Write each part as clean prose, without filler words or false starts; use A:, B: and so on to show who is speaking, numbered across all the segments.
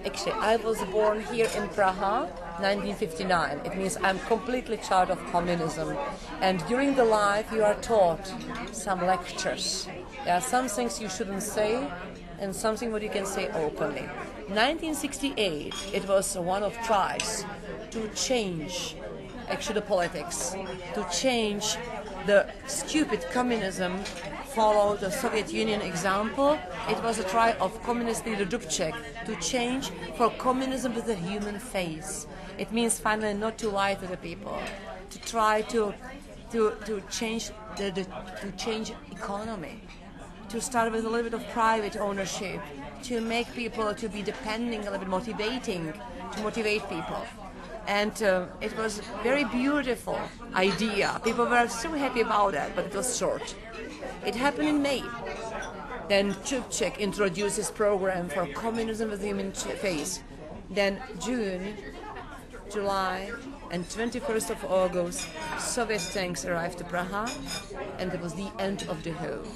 A: Actually, I was born here in Praha, 1959. It means I'm completely child of communism. And during the life, you are taught some lectures. There are some things you shouldn't say, and something what you can say openly. 1968, it was one of tries to change actually the politics, to change the stupid communism, follow the Soviet Union example. It was a try of communist leader Dubček to change for communism with a human face. It means finally not to lie to the people, to try to change to change economy, to start with a little bit of private ownership, to make people to be depending, a little bit motivating, to motivate people. And it was a very beautiful idea. People were so happy about that, but it was short. It happened in May. Then Dubček introduced his program for communism with human face. Then June, July, and 21st of August, Soviet tanks arrived to Praha, and it was the end of the hope.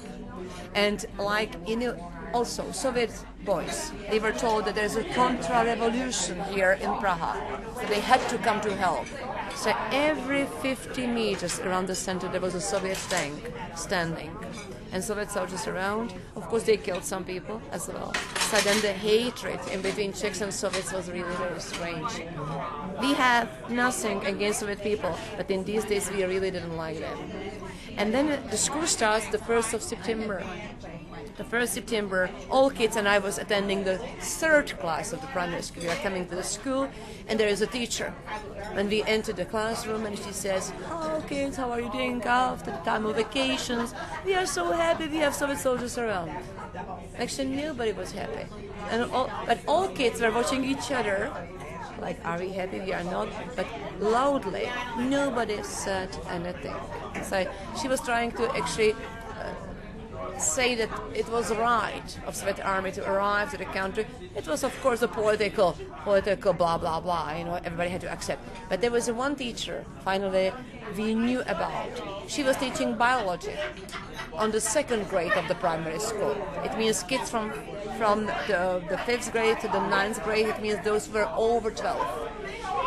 A: And like also Soviet boys, they were told that there's a contra-revolution here in Praha, so they had to come to help. So every 50 meters around the center there was a Soviet tank standing, and Soviet soldiers around. Of course, they killed some people as well. So then the hatred in between Czechs and Soviets was really very strange. We have nothing against Soviet people, but in these days we really didn't like them. And then the school starts the 1st of September. The 1st September, all kids, and I was attending the 3rd class of the primary school. We are coming to the school, and there is a teacher. When we enter the classroom, and she says, "Hello, kids, how are you doing after the time of vacations? We are so happy we have Soviet soldiers around." Actually, nobody was happy, but all kids were watching each other. Like, are we happy? We are not. But loudly, nobody said anything. So she was trying to actually say that it was right of Soviet army to arrive to the country. It was, of course, a political blah blah blah. You know, everybody had to accept. But there was one teacher. Finally, we knew about. She was teaching biology on the 2nd grade of the primary school. It means kids from the 5th grade to the 9th grade. It means those who were over 12.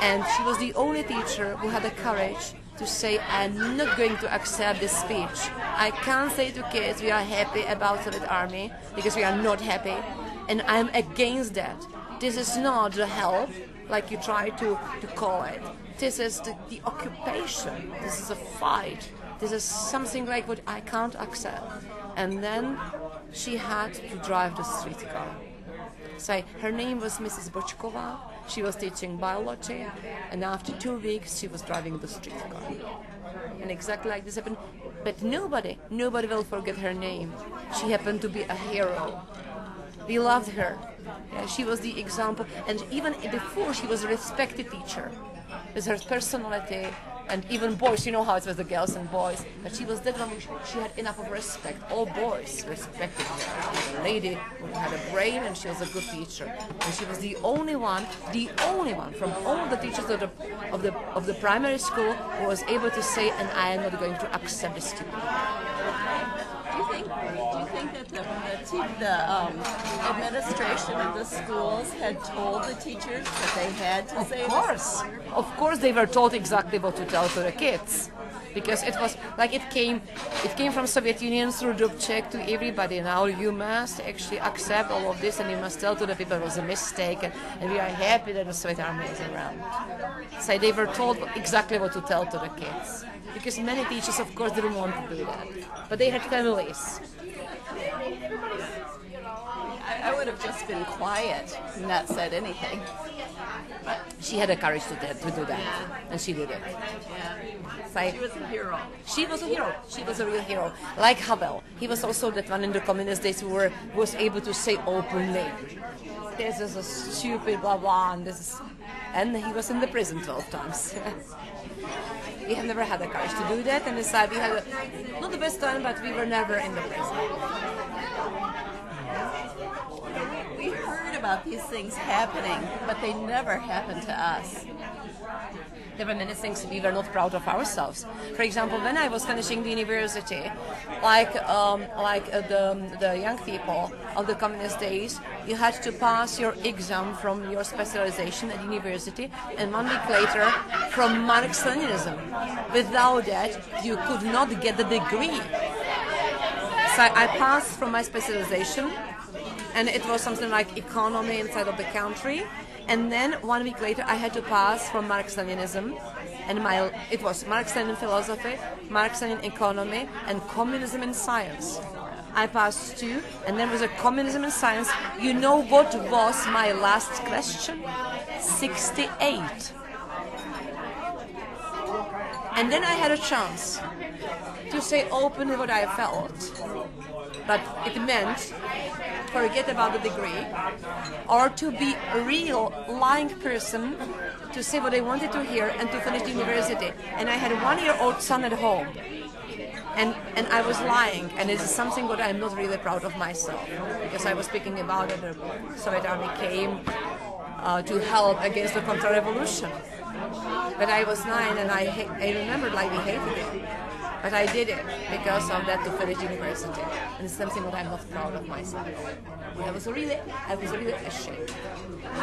A: And she was the only teacher who had the courage to say, "I'm not going to accept this speech. I can't say to kids we are happy about Soviet army because we are not happy, and I'm against that. This is not the help, like you try to call it. This is the occupation. This is a fight. This is something like what I can't accept." And then she had to drive the streetcar. So her name was Mrs. Bočková. She was teaching biology, and after 2 weeks she was driving the streetcar. And exactly like this happened. But nobody will forget her name. She happened to be a hero. We loved her. Yeah, she was the example, and even before she was a respected teacher. With her personality, and even boys, you know how it's with the girls and boys, but she was that one, she had enough of respect. All boys respected her. She was a lady who had a brain, and she was a good teacher. And she was the only one from all the teachers of the primary school who was able to say, "And I am not going to accept this stupidity."
B: Do you think that the administration of the schools had told the teachers that they had to say this?
A: Of course, they were told exactly what to tell to the kids, because it was like it came from Soviet Union through Dubček to everybody. Now you must actually accept all of this, and you must tell to the people it was a mistake, and we are happy that the Soviet army is around. So they were told exactly what to tell to the kids, because many teachers, of course, didn't want to do that, but they had families.
B: I would have just been quiet and not said anything.
A: But she had the courage to do that, and she did it.
B: Yeah. She was a hero.
A: She was a hero. She was a real hero. Like Havel, he was also that one in the communist days who was able to say openly, "This is a stupid blah blah," and he was in the prison 12 times. We have never had the courage to do that, and decided we had not the best time, but we were never in the prison.
B: We heard about these things happening, but they never happened to us.
A: There were many things we were not proud of ourselves. For example, when I was finishing the university, the young people of the communist days, you had to pass your exam from your specialization at university, and 1 week later from Marx-Leninism. Without that, you could not get the degree. So I passed from my specialization, and it was something like economy inside of the country. And then 1 week later, I had to pass from Marx-Leninism, and it was Marx-Lenin philosophy, Marx-Lenin economy, and communism in science. I passed 2, and then was a communism in science. You know what was my last question? 68. And then I had a chance to say openly what I felt, but it meant forget about the degree, or to be a real lying person, to say what I wanted to hear and to finish the university. And I had a 1-year-old son at home, and I was lying, and it is something that I'm not really proud of myself, because I was speaking about it. The Soviet army came to help against the counter-revolution, but I was 9, and I remembered like we hated it. But I did it because of that to finish university, and it's something that I'm not proud of myself. I was really ashamed.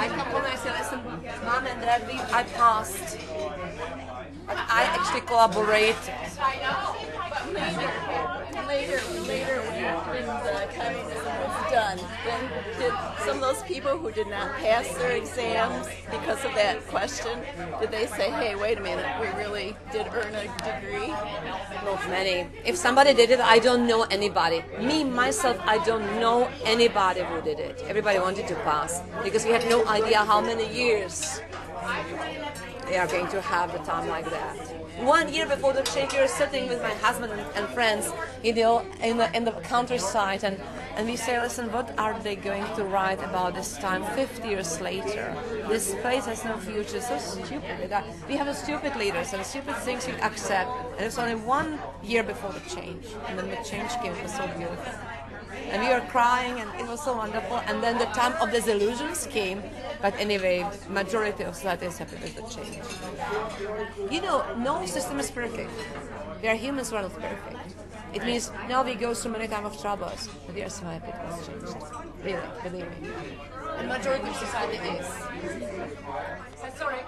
A: I come home and I say, listen, Mom and Dad, I passed, but I actually collaborated.
B: Later, when the communism was done, then did some of those people who did not pass their exams because of that question, did they say, hey, wait a minute, we really did earn a degree?
A: Not many. If somebody did it, I don't know anybody. Me, myself, I don't know anybody who did it. Everybody wanted to pass because we had no idea how many years they are going to have the time like that. 1 year before the change, we were sitting with my husband and friends, in the countryside, and we say, listen, what are they going to write about this time 50 years later? This place has no future. So stupid. We have stupid leaders and stupid things we accept. And it's only 1 year before the change, and then the change came. It was so beautiful. And we were crying, and it was so wonderful. And then the time of disillusions came. But anyway, majority of society is happy with the change. You know, no system is perfect. We are humans who are not perfect. It means now we go through many times of troubles, but we are so happy it was changed. Really, believe me. And majority of society is. Sorry.